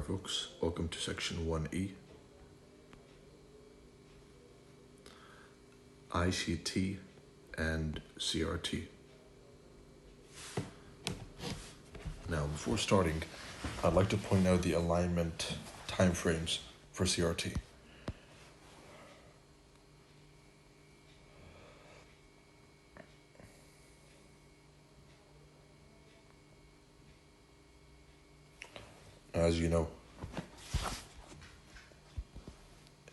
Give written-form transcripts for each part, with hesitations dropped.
folks. Welcome to section 1E. ICT and CRT. Now, before starting, I'd like to point out the alignment timeframes for CRT. As you know,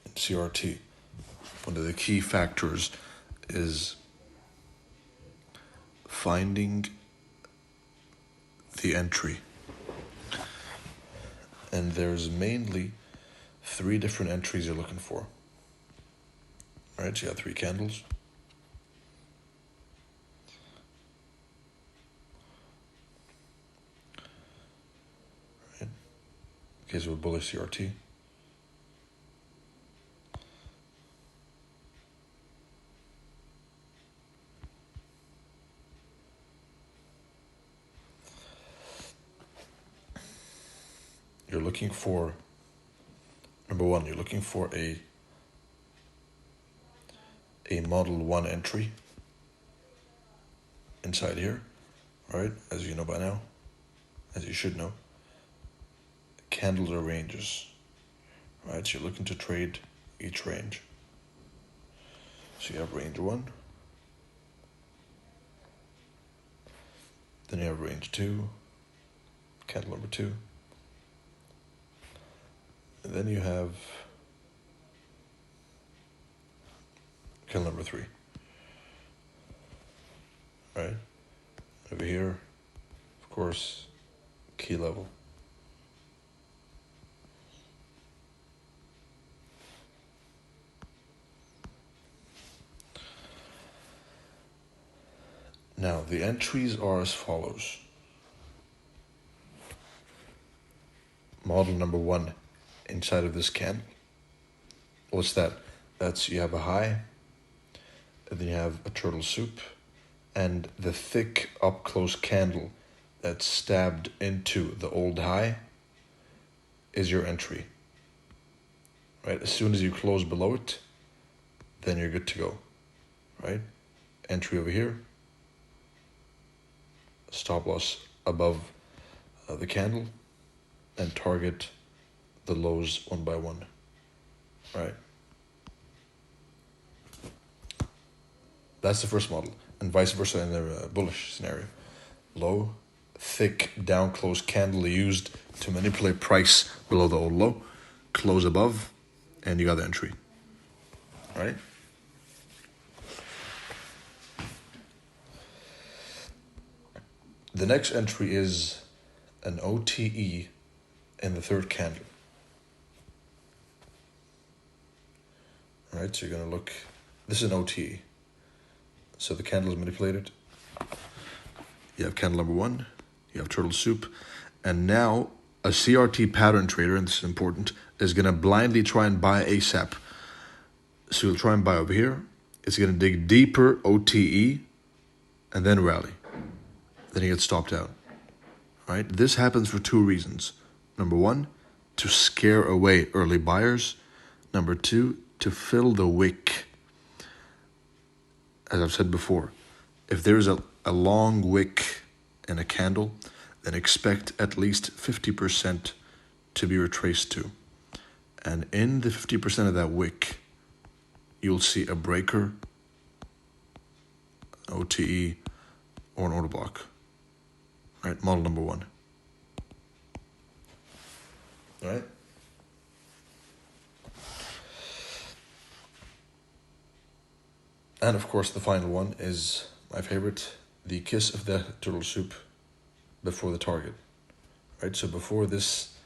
in CRT, one of the key factors is finding the entry. And there's mainly 3 different entries you're looking for. Alright, so you have 3 candles. Right. Okay, so a bullish CRT. You're looking for, number 1, you're looking for a model 1 entry inside here, right? As you know by now, as you should know, candles are ranges, right? So you're looking to trade each range. So you have range 1, then you have range 2, candle number 2, and then you have candle number 3, right? Over here, of course, key level. Now, the entries are as follows. Model number 1 inside of this candle. What's that? That's, you have a high, and then you have a turtle soup, and the thick up close candle that's stabbed into the old high is your entry. Right? As soon as you close below it, then you're good to go. Right? Entry over here. Stop loss above the candle, and target the lows one by one. Right? That's the first model, and vice versa in the bullish scenario. Low, thick, down close candle used to manipulate price below the old low, close above, and you got the entry. Right? The next entry is an OTE in the third candle. Alright, so you're going to look, this is an OTE. So the candle is manipulated. You have candle number 1, you have turtle soup, and now a CRT pattern trader, and this is important, is going to blindly try and buy ASAP. So you'll try and buy over here. It's going to dig deeper OTE and then rally. Then he gets stopped out. Right? This happens for 2 reasons. Number 1, to scare away early buyers. Number 2, to fill the wick. As I've said before, if there's a long wick in a candle, then expect at least 50% to be retraced to. And in the 50% of that wick, you'll see a breaker, OTE, or an order block. Right, model number 1. All right? And of course, the final one is my favorite, the kiss of the turtle soup before the target. Right, so before this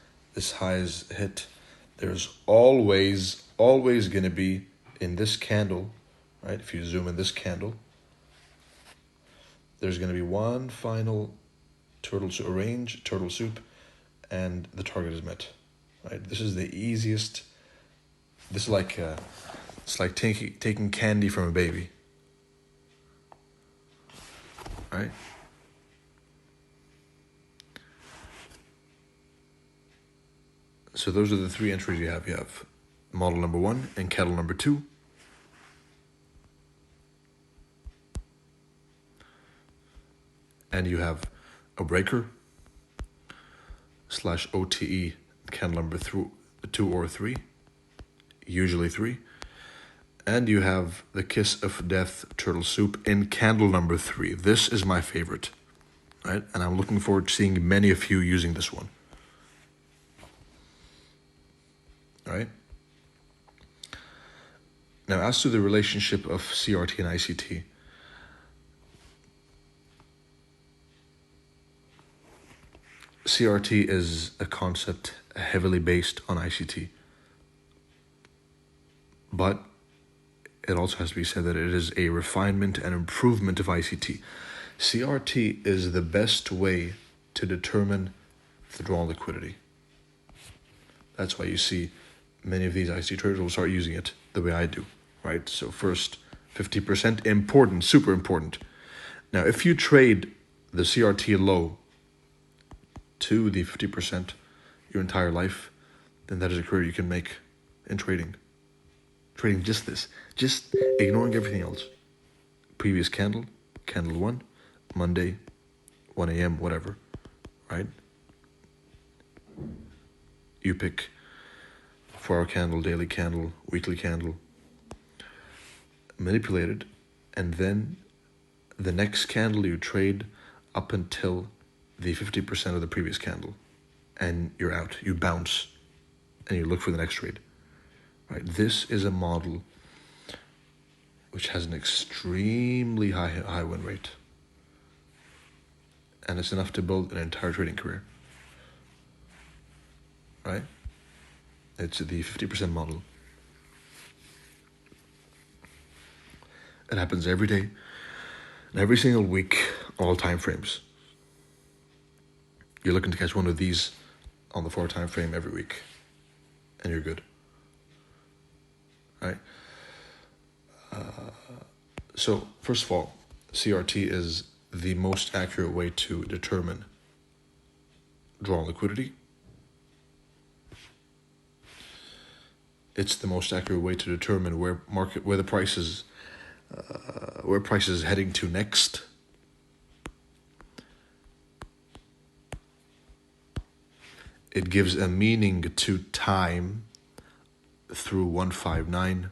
high is hit, there's always going to be in this candle, right? If you zoom in this candle, there's going to be one final turtle soup, and the target is met. Right? This is the easiest. This is like it's like taking candy from a baby. Right? So those are the three entries you have. You have model number 1 and candle number 2. And you have a breaker / OTE candle number 2 or 3, usually 3. And you have the Kiss of Death turtle soup in candle number 3. This is my favorite, right? And I'm looking forward to seeing many of you using this one. All right. Now, as to the relationship of CRT and ICT, CRT is a concept heavily based on ICT. But it also has to be said that it is a refinement and improvement of ICT. CRT is the best way to determine the drawn liquidity. That's why you see many of these ICT traders will start using it the way I do, right? So first, 50%, important, super important. Now, if you trade the CRT low to the 50% your entire life, then that is a career you can make in trading. Trading just this, just ignoring everything else. Previous candle, candle 1, Monday, 1 a.m., whatever, right? You pick 4-hour candle, daily candle, weekly candle, manipulate it, and then the next candle you trade up until the 50% of the previous candle, and you're out. You bounce, and you look for the next trade. Right? This is a model which has an extremely high win rate, and it's enough to build an entire trading career. Right? It's the 50% model. It happens every day, and every single week, all time frames. You're looking to catch one of these on the 4 time frame every week, and you're good. Right? So, first of all, CRT is the most accurate way to determine drawn liquidity. It's the most accurate way to determine where the price is, where price is heading to next. It gives a meaning to time through 159.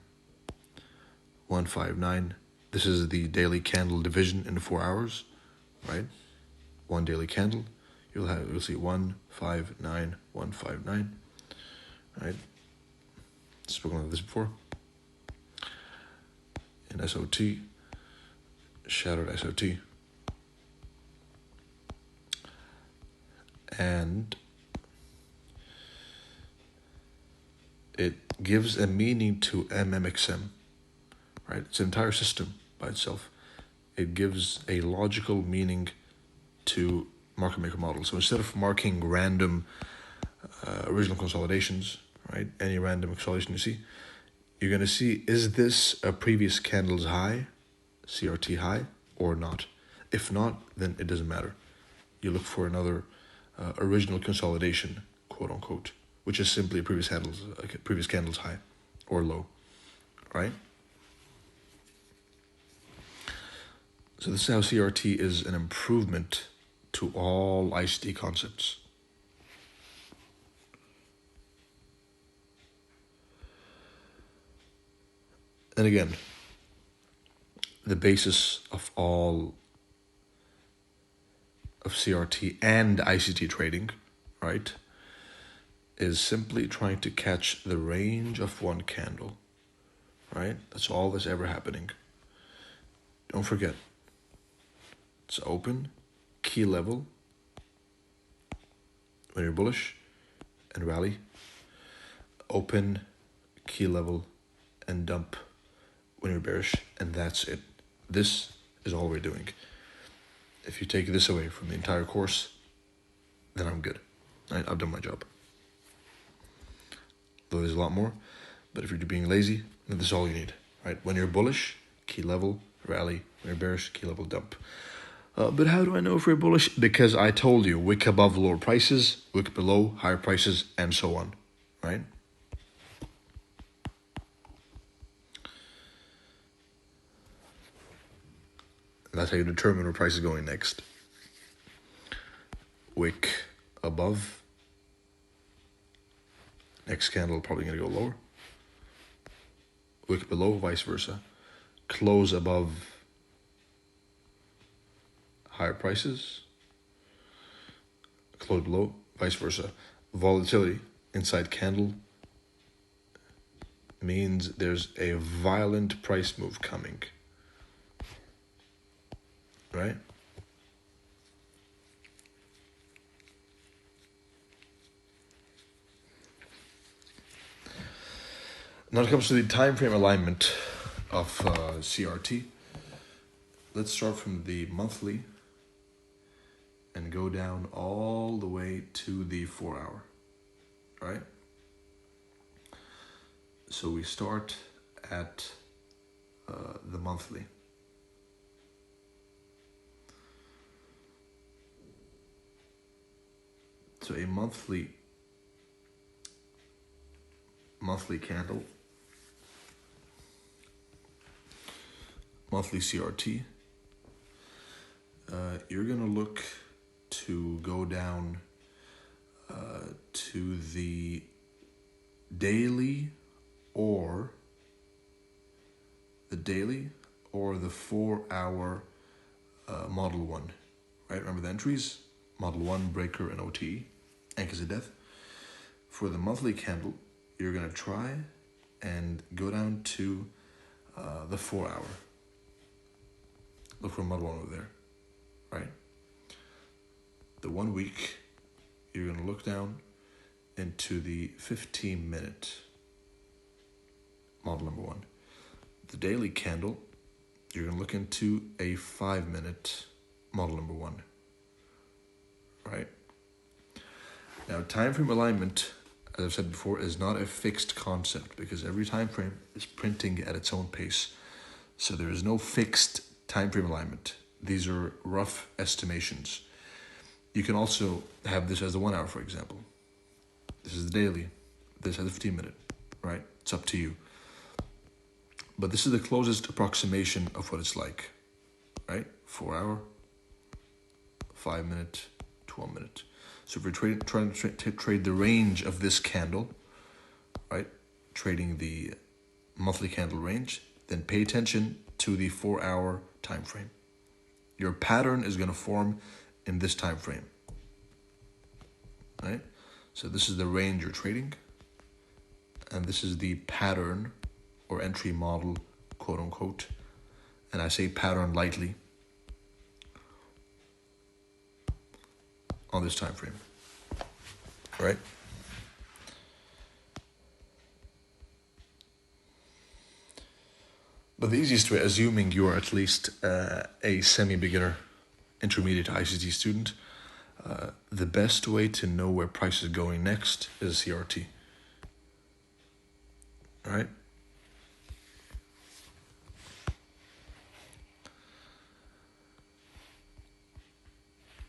159. This is the daily candle division in 4 hours, right? One daily candle. You'll see 159, 159, right? Spoken of this before. In SOT, shadowed SOT, and it gives a meaning to MMXM, right? It's an entire system by itself. It gives a logical meaning to market maker model. So instead of marking random original consolidations, right? Any random consolidation you see, you're going to see, is this a previous candle's high, CRT high, or not? If not, then it doesn't matter. You look for another original consolidation, quote unquote, which is simply a previous candle's high or low, right? So this is how CRT is an improvement to all ICT concepts. And again, the basis of all of CRT and ICT trading, right, is simply trying to catch the range of one candle, right? That's all that's ever happening. Don't forget, it's open, key level, when you're bullish, and rally, open, key level, and dump when you're bearish, and that's it. This is all we're doing. If you take this away from the entire course, then I'm good. I've done my job. Though there's a lot more, but if you're being lazy, then this is all you need, right? When you're bullish, key level, rally. When you're bearish, key level, dump. But how do I know if we're bullish? Because I told you, wick above lower prices, wick below higher prices, and so on. right? That's how you determine where price is going next. Wick above. Next candle probably going to go lower. Wick below, vice versa. Close above higher prices. Close below, vice versa. Volatility inside candle means there's a violent price move coming. Right? Now it comes to the time frame alignment of CRT. Let's start from the monthly and go down all the way to the 4 hour. Right? So we start at the monthly. So a monthly candle, monthly CRT, you're going to look to go down to the daily or the 4 hour model 1, right? Remember the entries? Model 1, breaker, and OTE, anchors of death. For the monthly candle, you're going to try and go down to the 4 hour. Look for model 1 over there, right? The 1 week, you're going to look down into the 15-minute model number 1. The daily candle, you're going to look into a 5-minute model number 1, right? Now, time frame alignment, as I've said before, is not a fixed concept because every time frame is printing at its own pace. So there is no fixed time frame alignment. These are rough estimations. You can also have this as the 1 hour, for example. This is the daily. This has a 15-minute, right? It's up to you. But this is the closest approximation of what it's like, right? 4 hour, 5-minute, 12-minute. So if you're trying to trade the range of this candle, right? Trading the monthly candle range, then pay attention to the 4 hour time frame. Your pattern is going to form in this time frame, right? So this is the range you're trading, and this is the pattern or entry model, quote unquote. And I say pattern lightly on this time frame, right? But the easiest way, assuming you're at least a semi-beginner, intermediate ICT student, the best way to know where price is going next is CRT, right?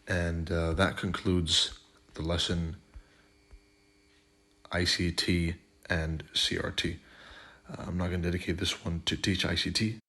And that concludes the lesson ICT and CRT. I'm not going to dedicate this one to teach ICT.